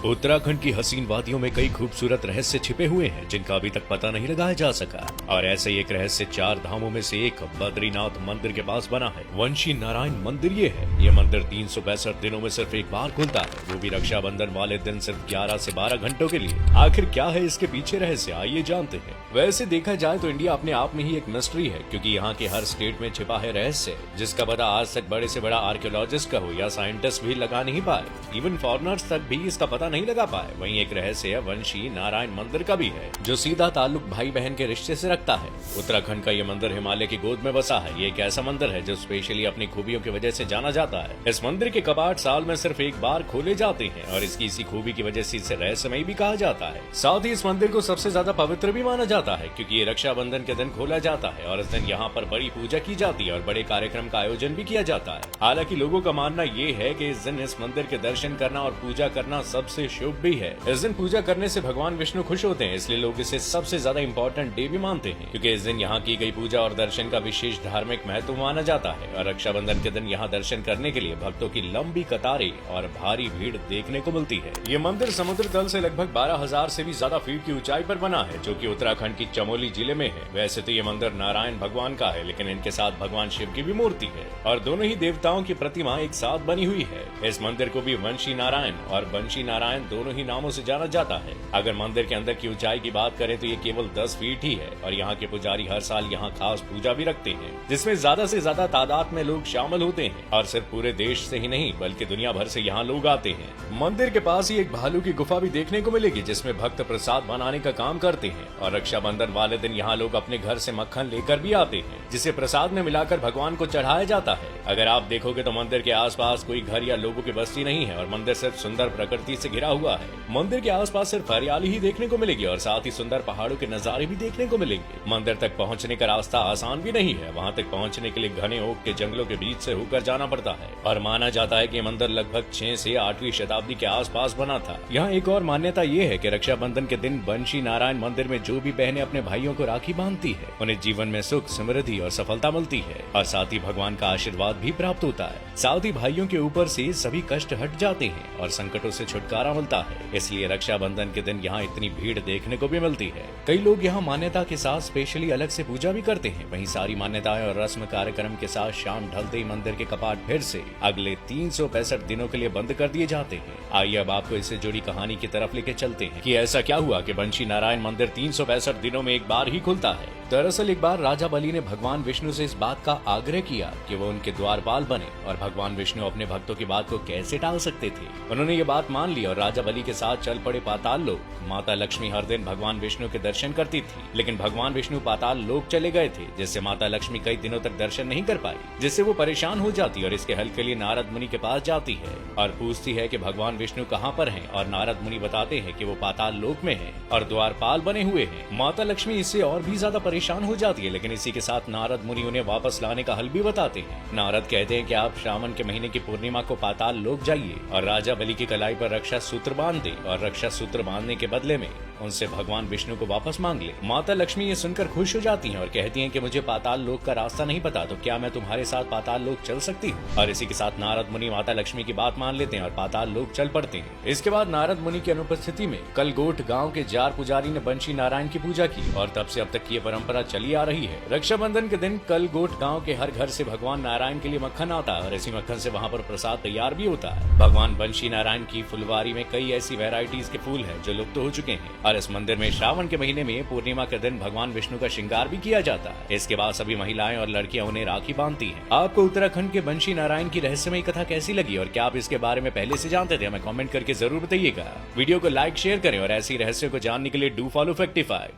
उत्तराखंड की हसीन वादियों में कई खूबसूरत रहस्य छिपे हुए हैं जिनका अभी तक पता नहीं लगाया जा सका। और ऐसे ही एक रहस्य 4 धामों में से एक बद्रीनाथ मंदिर के पास बना है। वंशी नारायण मंदिर ये है। ये मंदिर 365 दिनों में सिर्फ एक बार खुलता है, वो भी रक्षाबंधन वाले दिन सिर्फ 11 से 12 घंटों के लिए। आखिर क्या है इसके पीछे रहस्य, आइए जानते हैं। वैसे देखा जाए तो इंडिया अपने आप में ही एक मिस्ट्री है, क्योंकि यहाँ के हर स्टेट में छिपा है रहस्य जिसका पता आज तक बड़े से बड़ा आर्कियोलॉजिस्ट का हो या साइंटिस्ट भी लगा नहीं पाए। इवन फॉरेनर्स तक भी इसका पता नहीं लगा पाए। वहीं एक रहस्य वंशी नारायण मंदिर का भी है, जो सीधा ताल्लुक भाई बहन के रिश्ते से रखता है। उत्तराखंड का ये मंदिर हिमालय की गोद में बसा है। ये एक ऐसा मंदिर है जो स्पेशली अपनी खूबियों की वजह से जाना जाता है। इस मंदिर के कपाट साल में सिर्फ एक बार खोले जाते हैं और इसकी इसी खूबी की वजह से इसे रहस्यमयी भी कहा जाता है। साथ ही इस मंदिर को सबसे ज्यादा पवित्र भी माना जाता है, क्योंकि ये रक्षाबंधन के दिन खोला जाता है और इस दिन यहाँ पर बड़ी पूजा की जाती है और बड़े कार्यक्रम का आयोजन भी किया जाता है। हालांकि लोगों का मानना ये है कि इस दिन इस मंदिर के दर्शन करना और पूजा करना सबसे शुभ भी है। इस दिन पूजा करने से भगवान विष्णु खुश होते हैं, इसलिए लोग इसे सबसे ज्यादा इम्पोर्टेंट डे भी मानते हैं, क्योंकि इस दिन यहाँ की गई पूजा और दर्शन का विशेष धार्मिक महत्व माना जाता है। और रक्षाबंधन के दिन यहाँ दर्शन करने के लिए भक्तों की लंबी कतारें और भारी भीड़ देखने को मिलती है। ये मंदिर समुद्र तल से लगभग 12,000 से भी ज्यादा फीट की ऊंचाई पर बना है, जो कि उत्तराखंड की चमोली जिले में है। वैसे तो ये मंदिर नारायण भगवान का है, लेकिन इनके साथ भगवान शिव की भी मूर्ति है और दोनों ही देवताओं की प्रतिमा एक साथ बनी हुई है। इस मंदिर को भी वंशी नारायण और बंशी नारायण दोनों ही नामों से जाना जाता है। अगर मंदिर के अंदर की ऊंचाई की बात करें तो ये केवल 10 फीट ही है और यहाँ के पुजारी हर साल यहाँ खास पूजा भी रखते हैं, जिसमें ज्यादा से ज्यादा तादाद में लोग शामिल होते हैं और सिर्फ पूरे देश से ही नहीं बल्कि दुनिया भर से यहाँ लोग आते हैं। मंदिर के पास ही एक भालू की गुफा भी देखने को मिलेगी, जिसमें भक्त प्रसाद बनाने का काम करते हैं और रक्षाबंधन वाले दिन यहाँ लोग अपने घर से मक्खन लेकर भी आते हैं, जिसे प्रसाद में मिलाकर भगवान को चढ़ाया जाता है। अगर आप देखोगे तो मंदिर के आसपास कोई घर या लोगों की बस्ती नहीं है और मंदिर सिर्फ सुंदर प्रकृति से घिरा हुआ है। मंदिर के आसपास सिर्फ हरियाली ही देखने को मिलेगी और साथ ही सुंदर पहाड़ों के नजारे भी देखने को मिलेंगे। मंदिर तक पहुंचने का रास्ता आसान भी नहीं है। वहां तक पहुंचने के लिए घने ओक के जंगलों के बीच से होकर जाना पड़ता है और माना जाता है कि मंदिर लगभग 6 से 8वीं शताब्दी के आसपास बना था। यहाँ एक और मान्यता ये है कि रक्षाबंधन के दिन बंशी नारायण मंदिर में जो भी बहनें अपने भाइयों को राखी बांधती है, उन्हें जीवन में सुख, समृद्धि और सफलता मिलती है और साथ ही भगवान का आशीर्वाद भी प्राप्त होता है। साथ ही भाइयों के ऊपर से सभी कष्ट हट जाते हैं और संकटों से छुटकारा मिलता है। इसलिए रक्षाबंधन के दिन यहाँ इतनी भीड़ देखने को भी मिलती है। कई लोग यहाँ मान्यता के साथ स्पेशली अलग से पूजा भी करते हैं। वहीं सारी मान्यताएं और रस्म कार्यक्रम के साथ शाम ढलते ही मंदिर के कपाट फिर से अगले 365 दिनों के लिए बंद कर दिए जाते हैं। आइए अब आपको इससे जुड़ी कहानी की तरफ लेके चलते हैं कि ऐसा क्या हुआ कि बंशी नारायण मंदिर 365 दिनों में एक बार ही खुलता है। दरअसल एक बार राजा बलि ने भगवान विष्णु से इस बात का आग्रह किया कि वो उनके द्वारपाल बने और भगवान विष्णु अपने भक्तों की बात को कैसे टाल सकते थे। उन्होंने ये बात मान ली और राजा बलि के साथ चल पड़े पाताल लोक। माता लक्ष्मी हर दिन भगवान विष्णु के दर्शन करती थी, लेकिन भगवान विष्णु पाताल लोक चले गए थे, जिससे माता लक्ष्मी कई दिनों तक दर्शन नहीं कर पाई, जिससे वो परेशान हो जाती और इसके हल के लिए नारद मुनि के पास जाती है और पूछती है कि भगवान विष्णु कहाँ पर हैं। और नारद मुनि बताते हैं कि वो पाताल लोक में हैं और द्वारपाल बने हुए हैं। माता लक्ष्मी इससे और भी ज्यादा परेशान हो जाती है, लेकिन इसी के साथ नारद मुनि उन्हें वापस लाने का हल भी बताते हैं। नारद कहते हैं कि आप श्रावण के महीने की पूर्णिमा को पाताल लोक जाइए और राजा बलि की कलाई पर रक्षा सूत्र बांध दे और रक्षा सूत्र बांधने के बदले में उनसे भगवान विष्णु को वापस मांग ले। माता लक्ष्मी ये सुनकर खुश हो जाती हैं और कहती हैं कि मुझे पाताल लोक का रास्ता नहीं पता, तो क्या मैं तुम्हारे साथ पाताल लोक चल सकती हूँ। और इसी के साथ नारद मुनि माता लक्ष्मी की बात मान लेते हैं और पाताल लोक चल पड़ते हैं। इसके बाद नारद मुनि की अनुपस्थिति में कलगोट गाँव के जार पुजारी ने बंशी नारायण की पूजा की और तब से अब तक ये परंपरा चली आ रही है। रक्षाबंधन के दिन कलगोट गाँव के हर घर से भगवान नारायण के लिए मक्खन आता है और इसी मक्खन से वहाँ पर प्रसाद तैयार भी होता है। भगवान बंशी नारायण की फुलवारी में कई ऐसी वेराइटीज के फूल हैं जो लुप्त हो चुके हैं और इस मंदिर में श्रावण के महीने में पूर्णिमा के दिन भगवान विष्णु का श्रृंगार भी किया जाता है। इसके बाद सभी महिलाएं और लड़कियां उन्हें राखी बांधती हैं। आपको उत्तराखंड के बंशी नारायण की रहस्यमयी कथा कैसी लगी और क्या आप इसके बारे में पहले से जानते थे? हमें कमेंट करके जरूर बताइएगा। वीडियो को लाइक शेयर करें और ऐसी रहस्यों को जानने के लिए डू फॉलो फैक्टिफाई।